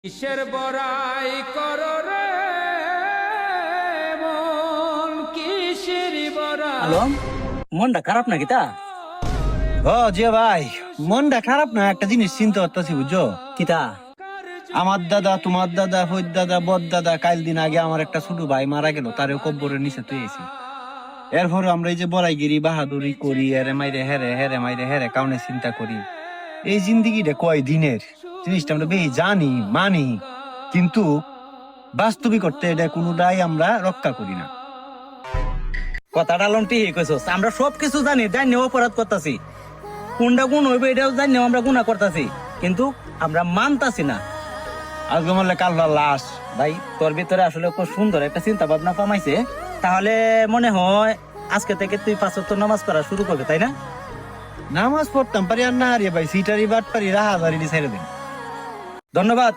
কিসের বড়াই করো রে মন, কিসের বড়াই। হ্যালো, মনটা খারাপ নাকি তা? ও যে ভাই, মনটা খারাপ না, একটা জিনিস চিন্তা করতেছি বুঝছো। কিতা? আমার দাদা, তোমার দাদা, ফৈদ দাদা, বদ দাদা, কাল দিন আগে আমার একটা ছোট ভাই মারা গেল, তারে কব্বরের নিচে তুইছি। এরপরে আমরা এই যে বড়াইগিরি বাহাদুরি করি, এরে মাইরে হেরে, হেরে মাইরে হেরে কাউনে চিন্তা করি। এই জিন্দিগিটা কয় দিনের জিনিসটা আমরা বেশি জানি মানি, কিন্তু বাস্তবিক করতে এটা কোনোটাই আমরা রক্ষা করি না। কথাটা লন্টি কইছস, আমরা সবকিছু জানি, জানি অপরাধ করতেছি, কোনটা গুণ হইবে এটাও জানি আমরা গুণা করতেছি, কিন্তু আমরা মানতাছি না। আজকে মারলে কাল লাশ। ভাই, তোর ভিতরে আসলে খুব সুন্দর একটা চিন্তা ভাবনা কামাইছে। তাহলে মনে হয় আজকে থেকে তুই 5 ওয়াক্ত নামাজ পড়া শুরু করবে, তাই না? নামাজ পড়তাম পারি আর না হারিয়ে ভাই, সিটারি বাট পারি রাহাজারি ছেড়ে দিন। ধন্যবাদ।